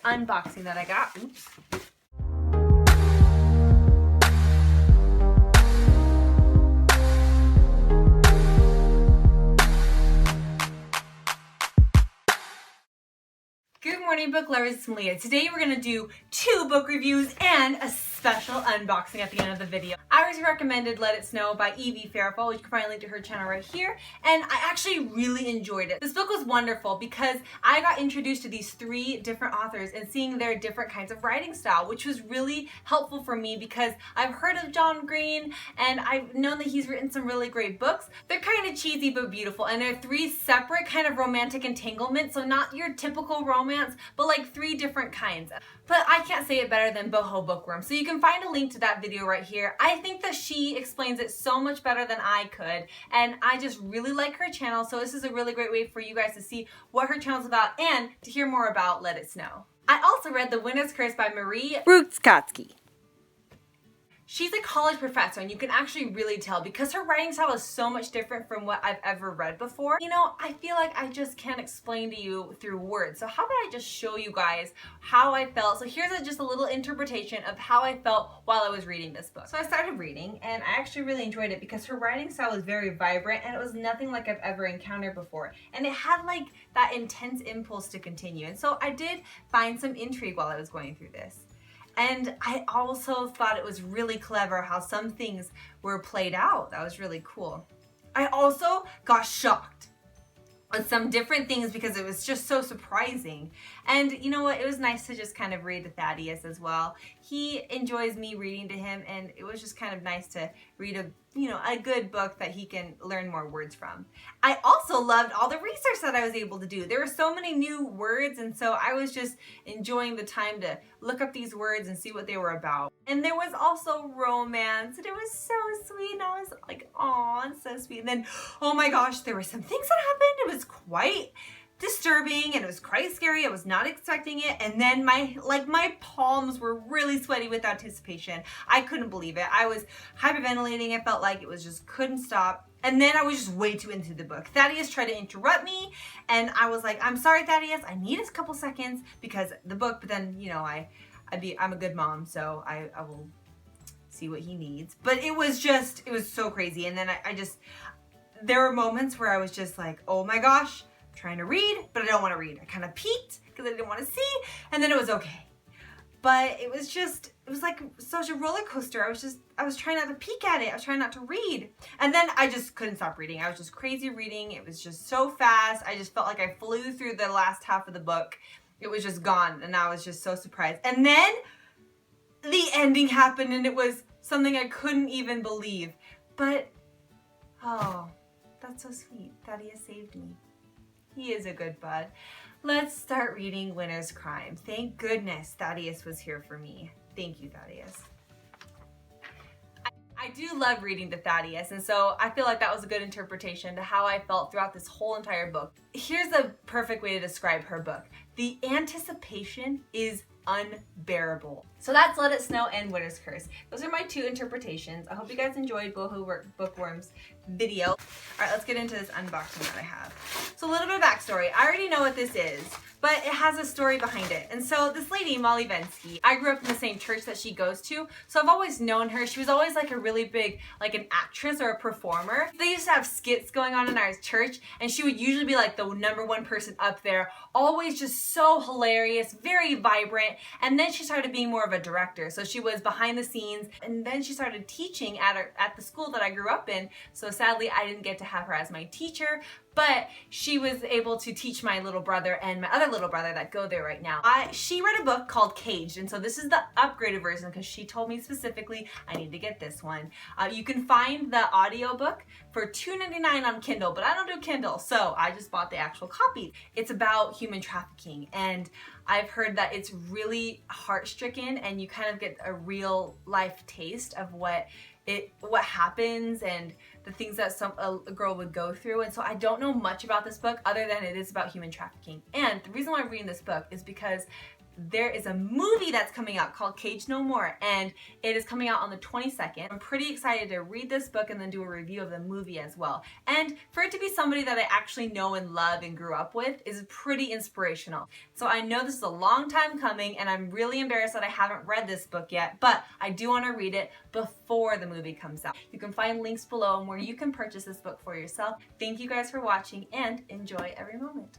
unboxing that I got. Oops. Good morning, book lovers. It's Malia. Today we're going to do 2 book reviews and a special unboxing at the end of the video. I was recommended Let It Snow by Evie Fairfall, which you can find a link to her channel right here, and I actually really enjoyed it. This book was wonderful because I got introduced to these 3 different authors and seeing their different kinds of writing style, which was really helpful for me because I've heard of John Green and I've known that he's written some really great books. They're kind of cheesy but beautiful, and they're 3 separate kind of romantic entanglements, so not your typical romance, but like 3 different kinds. But I can't say it better than Boho Bookworm, so you can find a link to that video right here. I think that she explains it so much better than I could, and I just really like her channel, so this is a really great way for you guys to see what her channel's about and to hear more about Let It Snow. I also read The Winter's Curse by Maureen Rutkoski. She's a college professor, and you can actually really tell because her writing style is so much different from what I've ever read before. You know, I feel like I just can't explain to you through words. So how about I just show you guys how I felt? So here's just a little interpretation of how I felt while I was reading this book. So I started reading, and I actually really enjoyed it because her writing style was very vibrant, and it was nothing like I've ever encountered before. And it had like that intense impulse to continue. And so I did find some intrigue while I was going through this. And I also thought it was really clever how some things were played out. That was really cool. I also got shocked on some different things because it was just so surprising. And you know what? It was nice to just kind of read to Thaddeus as well. He enjoys me reading to him, and it was just kind of nice to read a good book that he can learn more words from. I also loved all the research that I was able to do. There were so many new words, and so I was just enjoying the time to look up these words and see what they were about. And there was also romance, and it was so sweet, and I was like, aw, it's so sweet. And then, oh my gosh, there were some things that happened. It was quite disturbing, and it was quite scary. I was not expecting it, and then my palms were really sweaty with anticipation. I couldn't believe it. I was hyperventilating. I felt like it was just couldn't stop. And then I was just way too into the book. Thaddeus tried to interrupt me, and I was like, I'm sorry, Thaddeus, I need a couple seconds because the book, but then, you know, I'm a good mom, so I will see what he needs. But it was so crazy. And then there were moments where I was just like, oh my gosh, I'm trying to read, but I don't want to read. I kind of peeked because I didn't want to see, and then it was okay. But it was like such a roller coaster. I was trying not to peek at it. I was trying not to read. And then I just couldn't stop reading. I was just crazy reading. It was just so fast. I just felt like I flew through the last half of the book. It was just gone, and I was just so surprised. And then the ending happened, and it was something I couldn't even believe. But, oh, that's so sweet. Thaddeus saved me. He is a good bud. Let's start reading Winter's Crime. Thank goodness Thaddeus was here for me. Thank you, Thaddeus. I do love reading to Thaddeus, and so I feel like that was a good interpretation to how I felt throughout this whole entire book. Here's a perfect way to describe her book. The anticipation is unbearable. So that's Let It Snow and Winter's Curse. Those are my 2 interpretations. I hope you guys enjoyed Boho Bookworm's video. All right, let's get into this unboxing that I have. So a little bit of backstory. I already know what this is, but it has a story behind it. And so this lady, Molly Venzke, I grew up in the same church that she goes to, so I've always known her. She was always like a really big, like an actress or a performer. They used to have skits going on in our church, and she would usually be like the #1 person up there, always just so hilarious, very vibrant. And then she started being more of a director. So she was behind the scenes, and then she started teaching at the school that I grew up in. So sadly, I didn't get to have her as my teacher, but she was able to teach my little brother and my other little brother that go there right now. She read a book called Caged, and so this is the upgraded version because she told me specifically I need to get this one. You can find the audiobook for $2.99 on Kindle, but I don't do Kindle, so I just bought the actual copy. It's about human trafficking, and I've heard that it's really heart-stricken, and you kind of get a real life taste of what happens and the things that a girl would go through. And so I don't know much about this book other than it is about human trafficking. And the reason why I'm reading this book is because there is a movie that's coming out called Cage No More, and it is coming out on the 22nd. I'm pretty excited to read this book and then do a review of the movie as well. And for it to be somebody that I actually know and love and grew up with is pretty inspirational. So I know this is a long time coming, and I'm really embarrassed that I haven't read this book yet, but I do want to read it before the movie comes out. You can find links below where you can purchase this book for yourself. Thank you guys for watching and enjoy every moment.